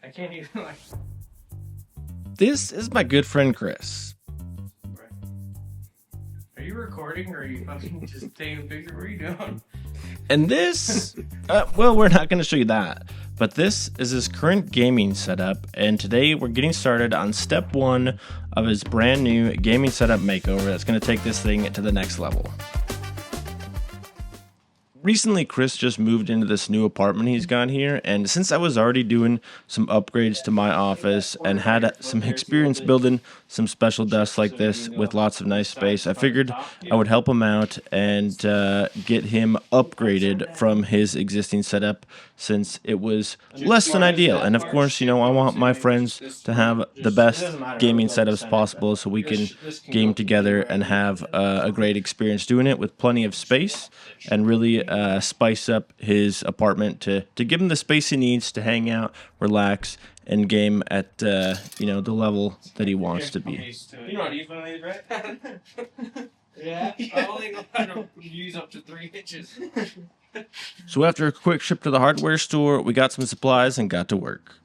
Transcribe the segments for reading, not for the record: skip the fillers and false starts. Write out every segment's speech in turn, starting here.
I can't even like. This is my good friend Chris. Are you recording or are you fucking just taking a picture? What are you doing? And this, well, we're not going to show you that, but this is his current gaming setup, and today we're getting started on step one of his brand new gaming setup makeover that's going to take this thing to the next level. Recently, Chris just moved into this new apartment he's got here, and since I was already doing some upgrades to my office and had some experience building some special desks like this with lots of nice space, I figured I would help him out and get him upgraded from his existing setup since it was less than ideal. And of course, you know, I want my friends to have the best gaming setups possible so we can game together and have a great experience doing it with plenty of space and really spice up his apartment to give him the space he needs to hang out, relax, and game at you know, the level that he wants to be. You know how to use one of these, right? Yeah, I only know how to use up to 3 inches. So after a quick trip to the hardware store, we got some supplies and got to work.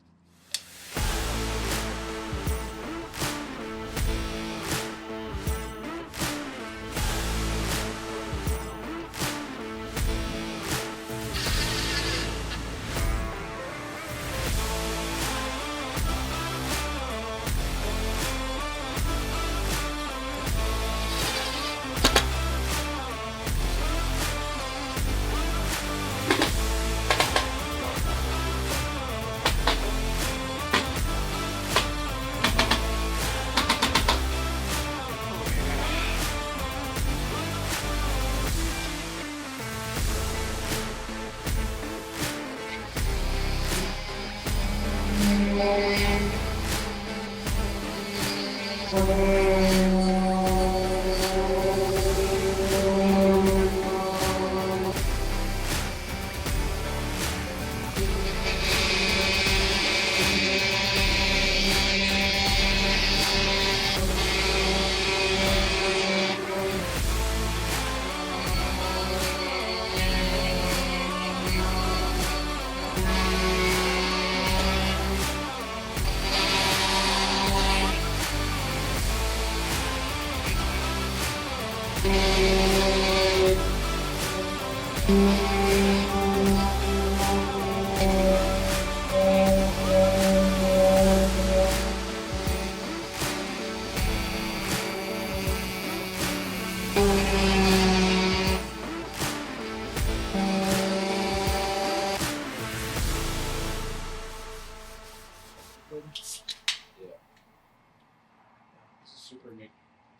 Super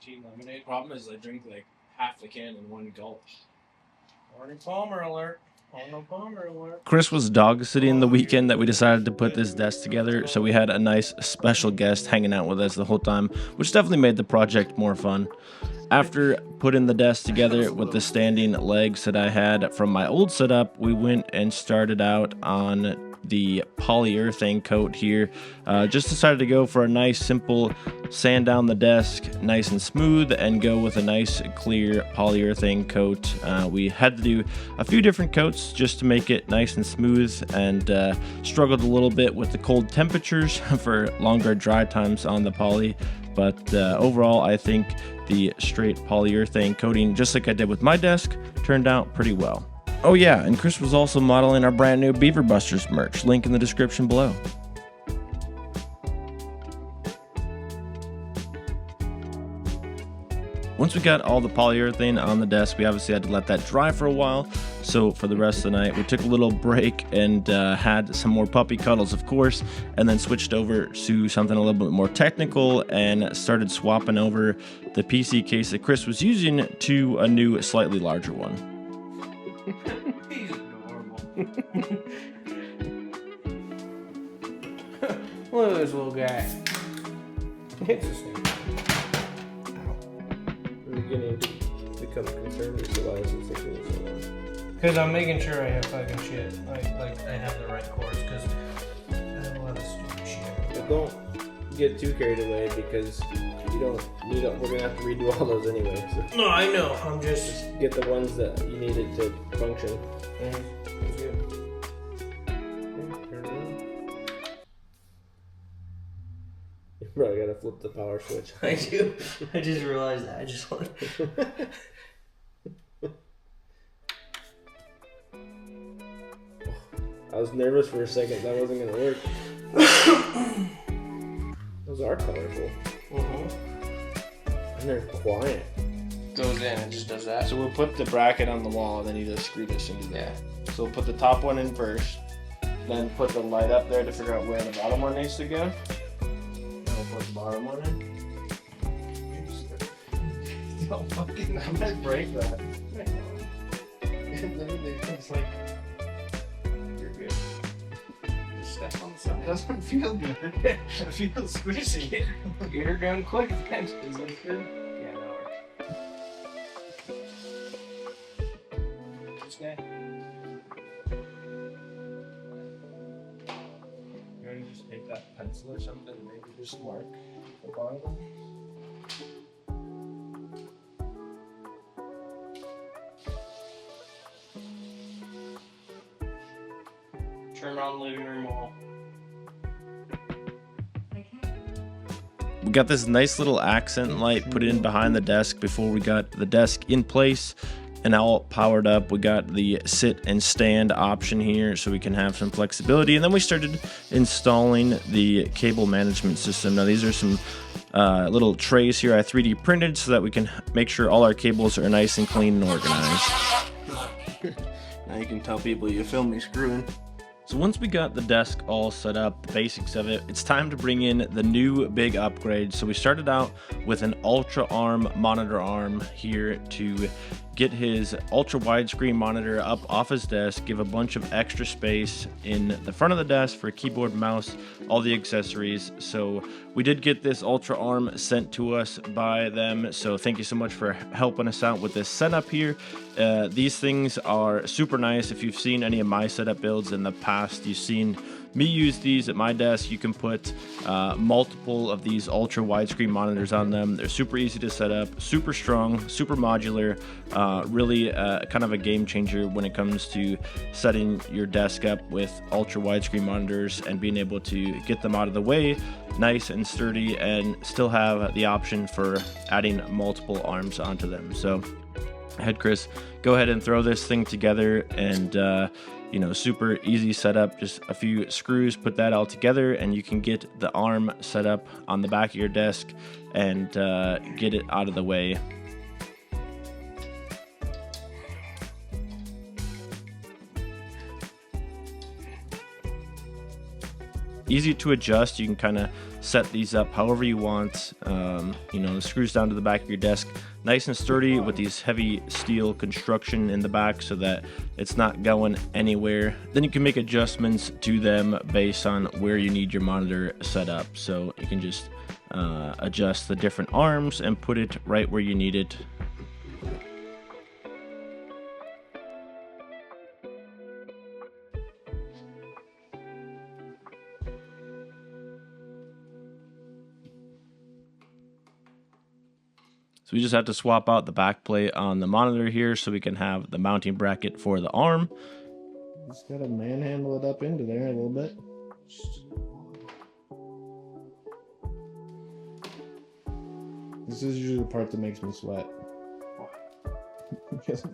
teen lemonade. Problem is, I drink like half the can in one gulp. Arnold Palmer alert. Arnold Palmer alert. Chris was dog sitting the weekend that we decided to put this desk together, so we had a nice special guest hanging out with us the whole time, which definitely made the project more fun. After putting the desk together with the standing legs that I had from my old setup, we went and started out on the polyurethane coat here. Just decided to go for a nice simple sand down the desk nice and smooth and go with a nice clear polyurethane coat. We had to do a few different coats just to make it nice and smooth, and struggled a little bit with the cold temperatures for longer dry times on the poly, but overall I think the straight polyurethane coating, just like I did with my desk, turned out pretty well. Oh yeah, and Chris was also modeling our brand new Beaver Busters merch, link in the description below. Once we got all the polyurethane on the desk, we obviously had to let that dry for a while. So for the rest of the night, we took a little break and had some more puppy cuddles, of course, and then switched over to something a little bit more technical and started swapping over the PC case that Chris was using to a new, slightly larger one. He's adorable. Look at this little guy. It's the same. I'm beginning to become concerned as to why it's taking so long. Because I'm making sure I have fucking shit. Like I have the right chords. Because I have a lot of stupid shit. But don't get too carried away because you don't need. We're gonna have to redo all those anyway. So No, I know. I'm just. get the ones that you needed to function. It's good. Okay, turn it on. Bro, I gotta flip the power switch. I do. I just realized that. I just want. I was nervous for a second. That wasn't gonna work. Those are colorful. And they're quiet. Goes in and just does that. So we'll put the bracket on the wall, and then you just screw this into there. So we'll put the top one in first, then put the light up there to figure out where the bottom one needs to go. And we'll put the bottom one in. Don't fucking, I might break that. It's like, you're good. Just step on the side. It doesn't feel good. It feels squishy. You're going quick. Is this good? Yeah, that works. This guy. You're gonna just take that pencil or something and maybe just mark the bottom. Turn on the living room wall. We got this nice little accent light put in behind the desk before we got the desk in place and all powered up. We got the sit and stand option here so we can have some flexibility. And then we started installing the cable management system. Now these are some little trays here I 3D printed so that we can make sure all our cables are nice and clean and organized. Now you can tell people you filmed me screwing. So once we got the desk all set up, the basics of it, it's time to bring in the new big upgrade. So we started out with an ultra arm monitor arm here to get his ultra widescreen monitor up off his desk, give a bunch of extra space in the front of the desk for keyboard, mouse, all the accessories. So we did get this ultra arm sent to us by them. So thank you so much for helping us out with this setup here. These things are super nice. If you've seen any of my setup builds in the past, you've seen me use these at my desk. You can put multiple of these ultra widescreen monitors on them. They're super easy to set up, super strong, super modular, really kind of a game changer when it comes to setting your desk up with ultra widescreen monitors and being able to get them out of the way nice and sturdy and still have the option for adding multiple arms onto them. So ahead, Chris, go ahead and throw this thing together, and you know, super easy setup, just a few screws, put that all together and you can get the arm set up on the back of your desk and get it out of the way. Easy to adjust. You can kind of set these up however you want. You know, the screws down to the back of your desk, nice and sturdy with these heavy steel construction in the back so that it's not going anywhere. Then you can make adjustments to them based on where you need your monitor set up. So you can just adjust the different arms and put it right where you need it. So we just have to swap out the back plate on the monitor here so we can have the mounting bracket for the arm. Just gotta manhandle it up into there a little bit. This is usually the part that makes me sweat.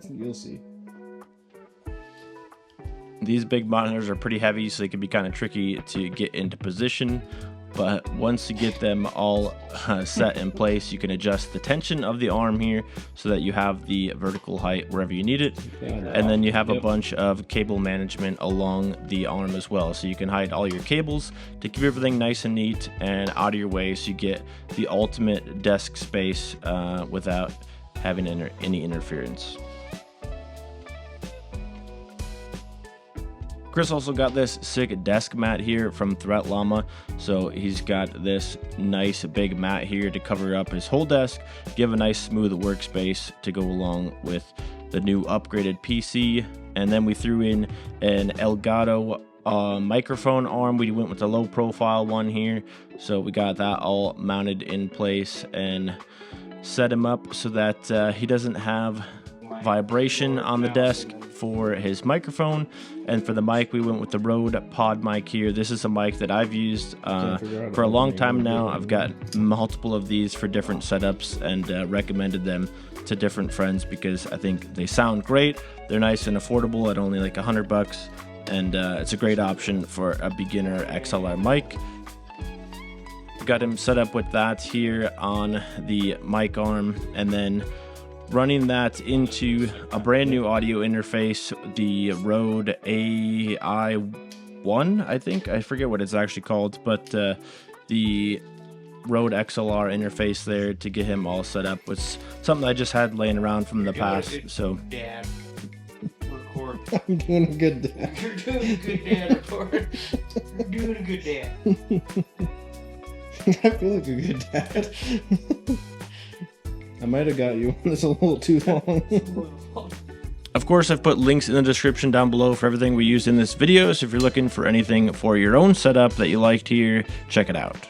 You'll see. These big monitors are pretty heavy, so they can be kind of tricky to get into position. But once you get them all set in place, you can adjust the tension of the arm here so that you have the vertical height wherever you need it. And then you have a bunch of cable management along the arm as well. So you can hide all your cables to keep everything nice and neat and out of your way so you get the ultimate desk space without having any interference. Chris also got this sick desk mat here from Threat Llama. So he's got this nice big mat here to cover up his whole desk, give a nice smooth workspace to go along with the new upgraded PC. And then we threw in an Elgato microphone arm. We went with the low profile one here. So we got that all mounted in place and set him up so that he doesn't have vibration on the desk for his microphone, and for the mic we went with the Rode Pod mic here. This is a mic that I've used for a long time now. I've got multiple of these for different setups and recommended them to different friends because I think they sound great. They're nice and affordable at only like $100, and it's a great option for a beginner XLR mic. Got him set up with that here on the mic arm, and then running that into a brand new audio interface, the Rode AI1, I think. I forget what it's actually called, but the Rode XLR interface there to get him all set up was something I just had laying around from the past. So Dad, record. I'm doing a good dad. You're doing a good dad, record. You're doing a good dad. I feel like a good dad. I might have got you. It's a little too long. of course, I've put links in the description down below for everything we used in this video, so if you're looking for anything for your own setup that you liked here, check it out.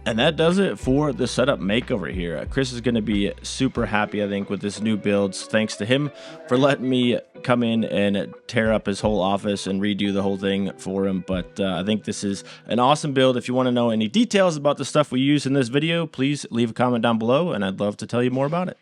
And that does it for the setup makeover here. Chris is going to be super happy, I think, with this new builds. Thanks to him for letting me come in and tear up his whole office and redo the whole thing for him. But I think this is an awesome build. If you want to know any details about the stuff we use in this video, please leave a comment down below, and I'd love to tell you more about it.